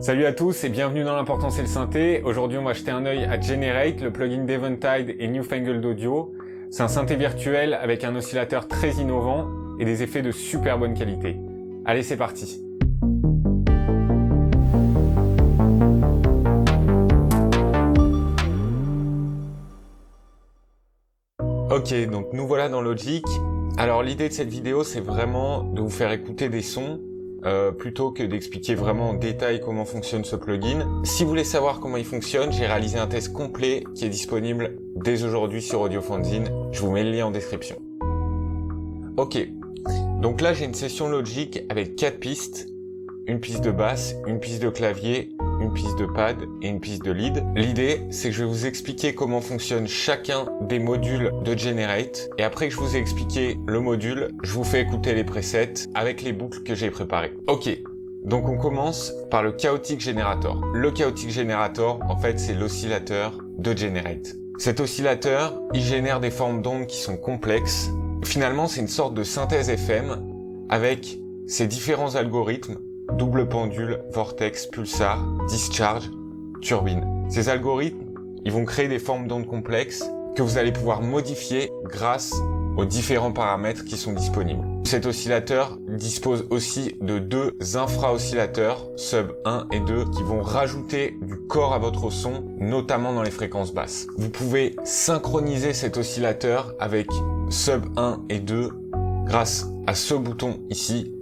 Salut à tous et bienvenue dans l'importance et le synthé. Aujourd'hui on va jeter un œil à Generate, le plugin d'Eventide et Newfangled Audio. C'est un synthé virtuel avec un oscillateur très innovant et des effets de super bonne qualité. Allez, c'est parti. Ok, donc nous voilà dans Logic. Alors l'idée de cette vidéo, c'est vraiment de vous faire écouter des sons plutôt que d'expliquer vraiment en détail comment fonctionne ce plugin. Si vous voulez savoir comment il fonctionne, j'ai réalisé un test complet qui est disponible dès aujourd'hui sur AudioFanzine. Je vous mets le lien en description. Ok, donc là j'ai une session Logic avec 4 pistes. Une piste de basse, une piste de clavier, une piste de pad et une piste de lead. L'idée, c'est que je vais vous expliquer comment fonctionne chacun des modules de Generate. Et après que je vous ai expliqué le module, je vous fais écouter les presets avec les boucles que j'ai préparées. Ok, donc on commence par le Chaotic Generator. Le Chaotic Generator, en fait, c'est l'oscillateur de Generate. Cet oscillateur, il génère des formes d'ondes qui sont complexes. Finalement, c'est une sorte de synthèse FM avec ces différents algorithmes: double pendule, vortex, pulsar, discharge, turbine. Ces algorithmes, ils vont créer des formes d'ondes complexes que vous allez pouvoir modifier grâce aux différents paramètres qui sont disponibles. Cet oscillateur dispose aussi de 2 infra-oscillateurs, sub 1 et 2, qui vont rajouter du corps à votre son, notamment dans les fréquences basses. Vous pouvez synchroniser cet oscillateur avec sub 1 et 2 grâce à ce bouton ici,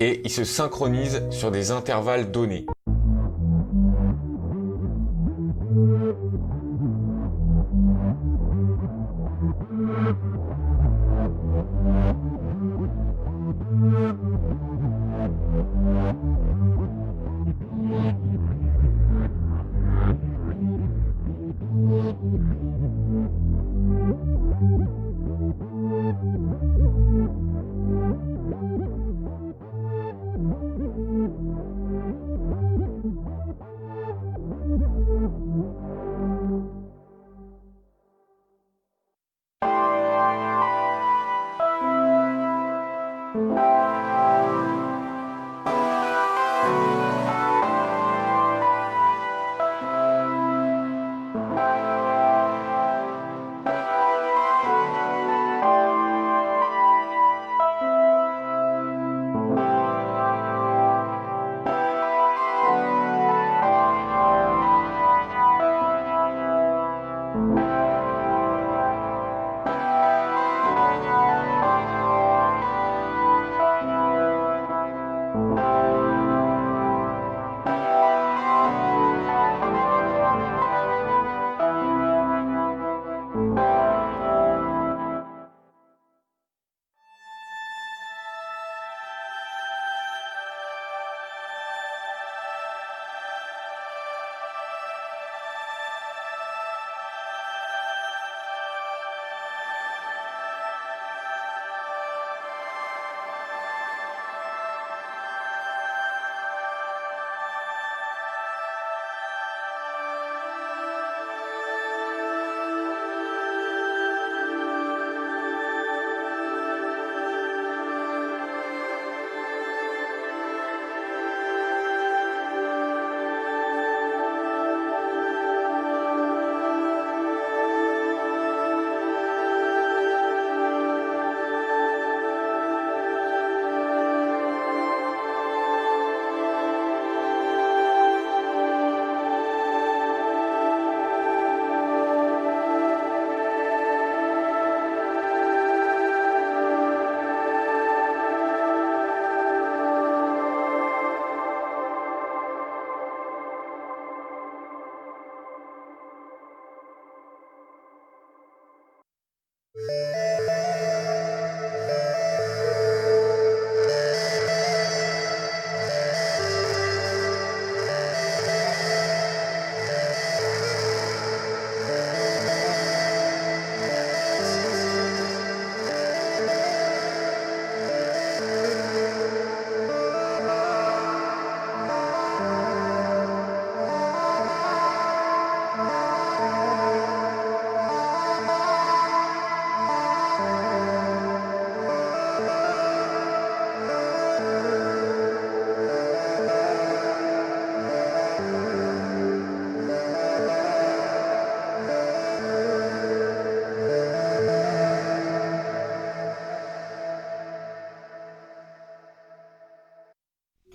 et il se synchronise sur des intervalles donnés.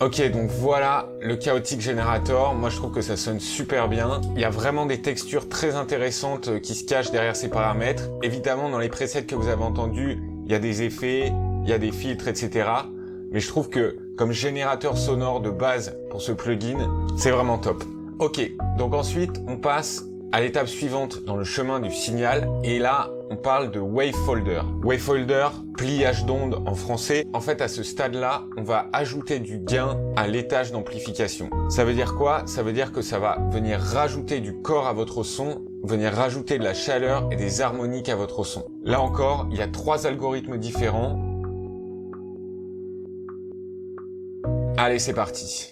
Ok, donc voilà le Chaotic Generator. Moi, je trouve que ça sonne super bien. Il y a vraiment des textures très intéressantes qui se cachent derrière ces paramètres. Évidemment, dans les presets que vous avez entendus, il y a des effets, il y a des filtres, etc. Mais je trouve que comme générateur sonore de base pour ce plugin, c'est vraiment top. Ok, donc ensuite, on passe à l'étape suivante dans le chemin du signal. Et là, on parle de Wavefolder. Wavefolder, pliage d'onde en français. En fait, à ce stade-là, on va ajouter du gain à l'étage d'amplification. Ça veut dire quoi? Ça veut dire que ça va venir rajouter du corps à votre son, venir rajouter de la chaleur et des harmoniques à votre son. Là encore, il y a 3 algorithmes différents. Allez, c'est parti.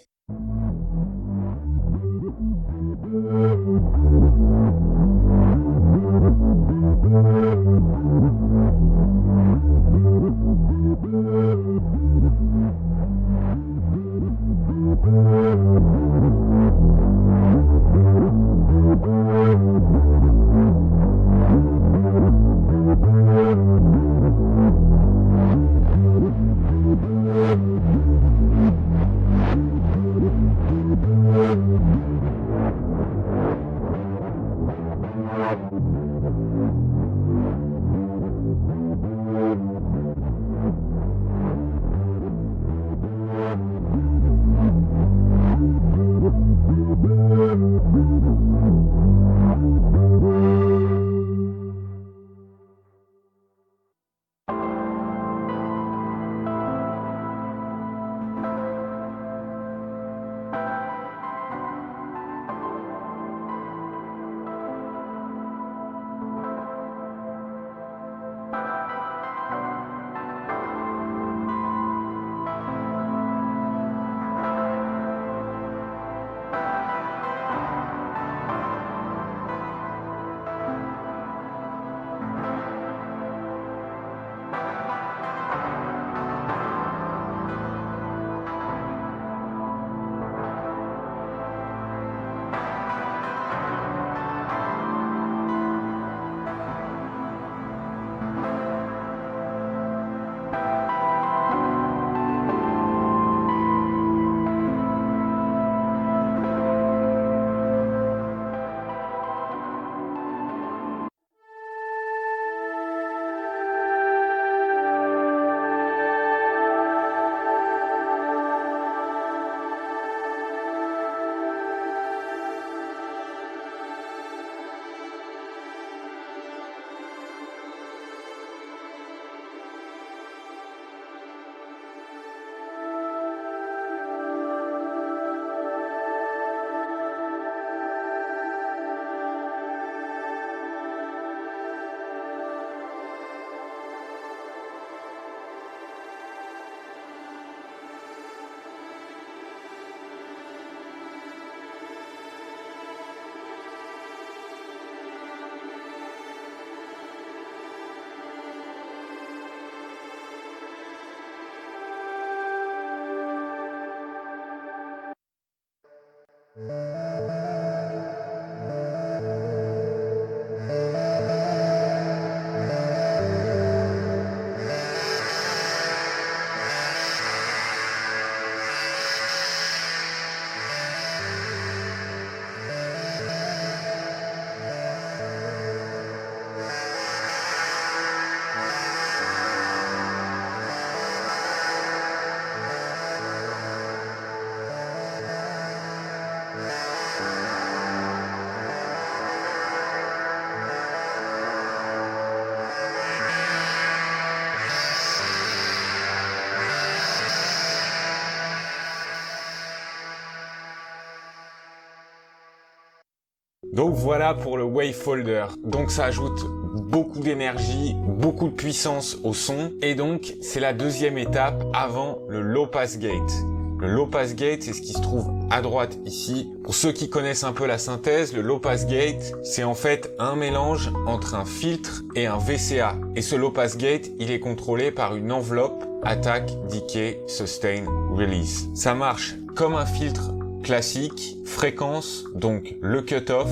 Donc voilà pour le Wavefolder. Donc ça ajoute beaucoup d'énergie, beaucoup de puissance au son. Et donc c'est la deuxième étape avant le Low Pass Gate. Le Low Pass Gate, c'est ce qui se trouve à droite ici. Pour ceux qui connaissent un peu la synthèse, le Low Pass Gate, c'est en fait un mélange entre un filtre et un VCA. Et ce Low Pass Gate, il est contrôlé par une enveloppe Attack, Decay, Sustain, Release. Ça marche comme un filtre classique, fréquence, donc le cutoff,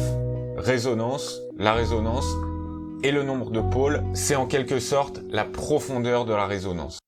résonance, la résonance, et le nombre de pôles, c'est en quelque sorte la profondeur de la résonance.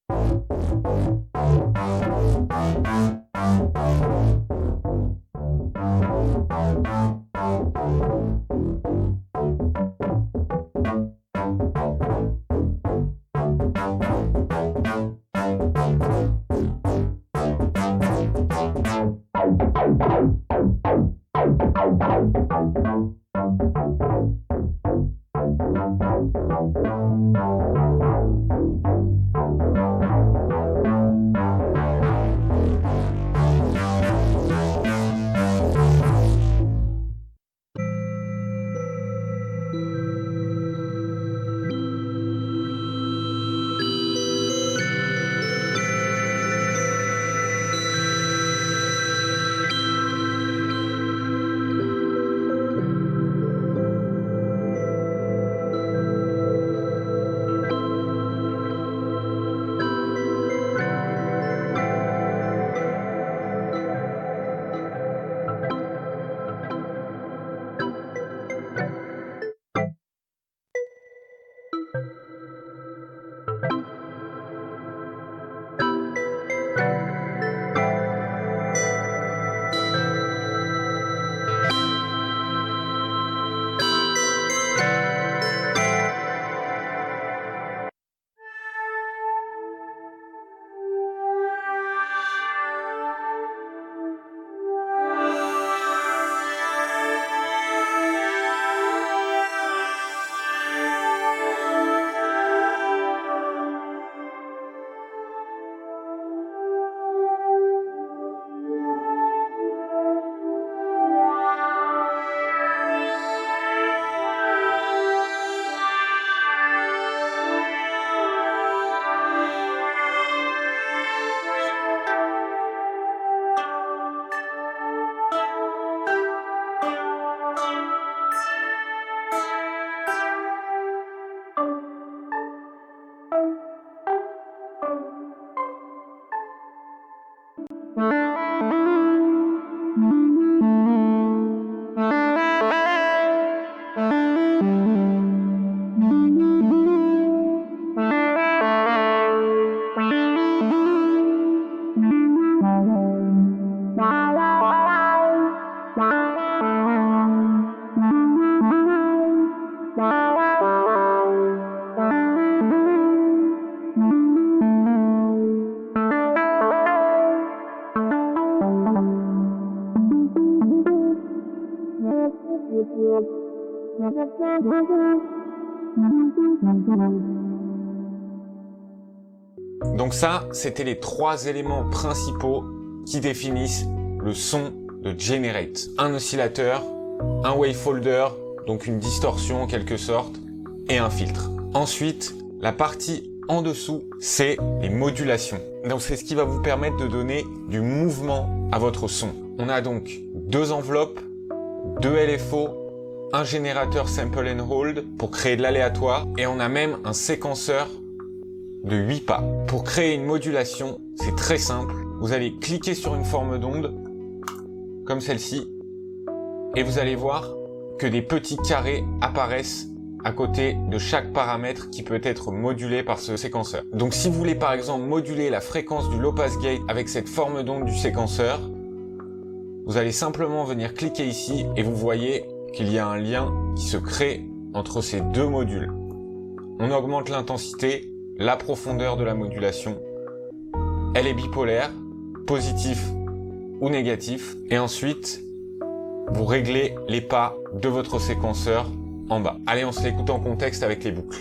Donc ça, c'était les 3 éléments principaux qui définissent le son de Generate. Un oscillateur, un wavefolder, donc une distorsion en quelque sorte, et un filtre. Ensuite, la partie en dessous, c'est les modulations. Donc c'est ce qui va vous permettre de donner du mouvement à votre son. On a donc 2 enveloppes, 2 LFO, un générateur sample and hold pour créer de l'aléatoire, et on a même un séquenceur de 8 pas. Pour créer une modulation, c'est très simple. Vous allez cliquer sur une forme d'onde, comme celle-ci, et vous allez voir que des petits carrés apparaissent à côté de chaque paramètre qui peut être modulé par ce séquenceur. Donc si vous voulez par exemple moduler la fréquence du low pass gate avec cette forme d'onde du séquenceur, vous allez simplement venir cliquer ici et vous voyez qu'il y a un lien qui se crée entre ces 2 modules. On augmente l'intensité, la profondeur de la modulation. Elle est bipolaire, positif ou négatif. Et ensuite, vous réglez les pas de votre séquenceur en bas. Allez, on se l'écoute en contexte avec les boucles.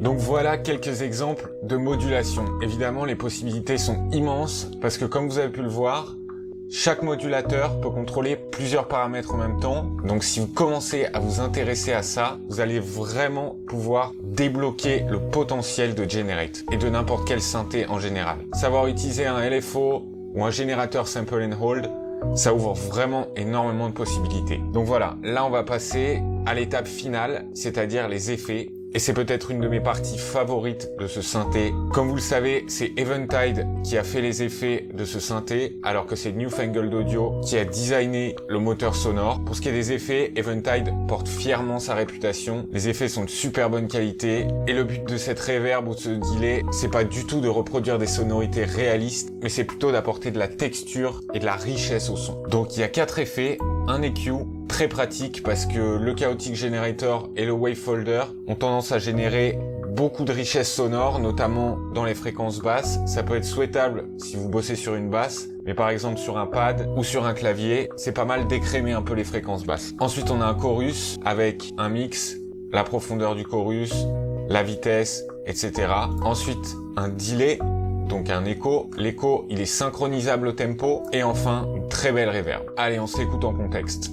Donc voilà quelques exemples de modulation. Évidemment, les possibilités sont immenses parce que comme vous avez pu le voir, chaque modulateur peut contrôler plusieurs paramètres en même temps. Donc si vous commencez à vous intéresser à ça, vous allez vraiment pouvoir débloquer le potentiel de Generate et de n'importe quel synthé en général. Savoir utiliser un LFO ou un générateur Sample and Hold, ça ouvre vraiment énormément de possibilités. Donc voilà, là on va passer à l'étape finale, c'est-à-dire les effets. Et c'est peut-être une de mes parties favorites de ce synthé. Comme vous le savez, c'est Eventide qui a fait les effets de ce synthé, alors que c'est Newfangled Audio qui a designé le moteur sonore. Pour ce qui est des effets, Eventide porte fièrement sa réputation. Les effets sont de super bonne qualité. Et le but de cette reverb ou de ce delay, c'est pas du tout de reproduire des sonorités réalistes, mais c'est plutôt d'apporter de la texture et de la richesse au son. Donc il y a 4 effets, un EQ, très pratique parce que le Chaotic Generator et le Wavefolder ont tendance à générer beaucoup de richesse sonore, notamment dans les fréquences basses. Ça peut être souhaitable si vous bossez sur une basse, mais par exemple sur un pad ou sur un clavier, c'est pas mal d'écrémer un peu les fréquences basses. Ensuite, on a un chorus avec un mix, la profondeur du chorus, la vitesse, etc. Ensuite, un delay, donc un écho. L'écho, il est synchronisable au tempo. Et enfin, une très belle reverb. Allez, on s'écoute en contexte.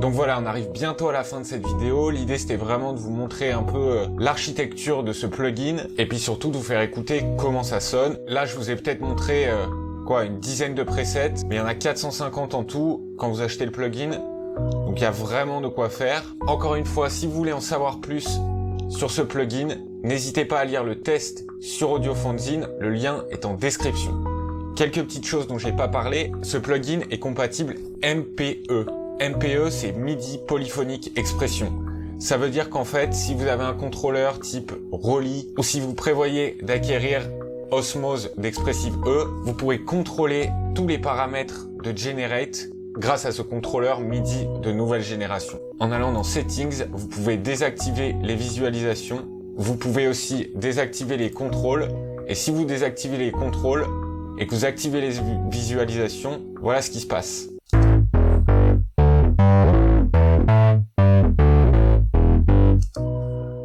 Donc voilà, on arrive bientôt à la fin de cette vidéo. L'idée, c'était vraiment de vous montrer un peu l'architecture de ce plugin et puis surtout de vous faire écouter comment ça sonne. Là, je vous ai peut-être montré une dizaine de presets, mais il y en a 450 en tout quand vous achetez le plugin. Donc il y a vraiment de quoi faire. Encore une fois, si vous voulez en savoir plus sur ce plugin, n'hésitez pas à lire le test sur AudioFanzine, le lien est en description. Quelques petites choses dont j'ai pas parlé, ce plugin est compatible MPE. MPE, c'est MIDI Polyphonic Expression. Ça veut dire qu'en fait, si vous avez un contrôleur type Roly ou si vous prévoyez d'acquérir Osmose d'Expressive E, vous pourrez contrôler tous les paramètres de Generate grâce à ce contrôleur MIDI de nouvelle génération. En allant dans Settings, vous pouvez désactiver les visualisations. Vous pouvez aussi désactiver les contrôles. Et si vous désactivez les contrôles et que vous activez les visualisations, voilà ce qui se passe.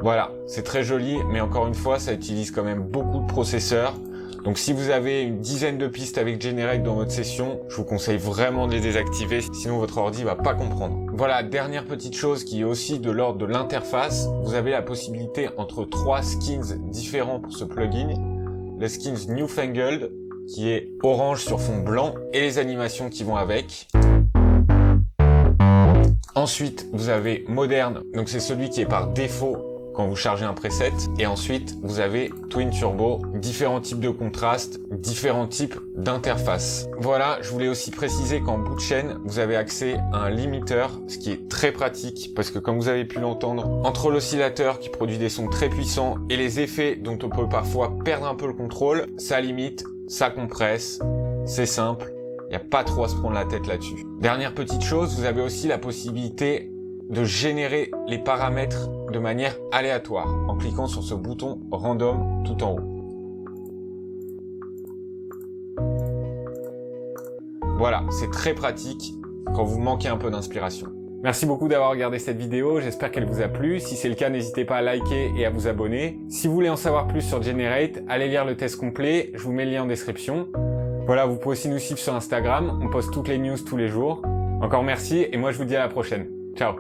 Voilà, c'est très joli, mais encore une fois, ça utilise quand même beaucoup de processeurs. Donc si vous avez une dizaine de pistes avec Generate dans votre session, je vous conseille vraiment de les désactiver, sinon votre ordi va pas comprendre. Voilà, dernière petite chose qui est aussi de l'ordre de l'interface. Vous avez la possibilité entre 3 skins différents pour ce plugin. Le skins Newfangled, qui est orange sur fond blanc, et les animations qui vont avec. Ensuite, vous avez Moderne, donc c'est celui qui est par défaut quand vous chargez un preset. Et ensuite, vous avez Twin Turbo, différents types de contrastes, différents types d'interfaces. Voilà, je voulais aussi préciser qu'en bout de chaîne, vous avez accès à un limiteur, ce qui est très pratique parce que comme vous avez pu l'entendre, entre l'oscillateur qui produit des sons très puissants et les effets dont on peut parfois perdre un peu le contrôle, ça limite, ça compresse, c'est simple. Il n'y a pas trop à se prendre la tête là-dessus. Dernière petite chose, vous avez aussi la possibilité de générer les paramètres de manière aléatoire en cliquant sur ce bouton random tout en haut. Voilà, c'est très pratique quand vous manquez un peu d'inspiration. Merci beaucoup d'avoir regardé cette vidéo, j'espère qu'elle vous a plu. Si c'est le cas, n'hésitez pas à liker et à vous abonner. Si vous voulez en savoir plus sur Generate, allez lire le test complet, je vous mets le lien en description. Voilà, vous pouvez aussi nous suivre sur Instagram, on poste toutes les news tous les jours. Encore merci et moi je vous dis à la prochaine. Ciao.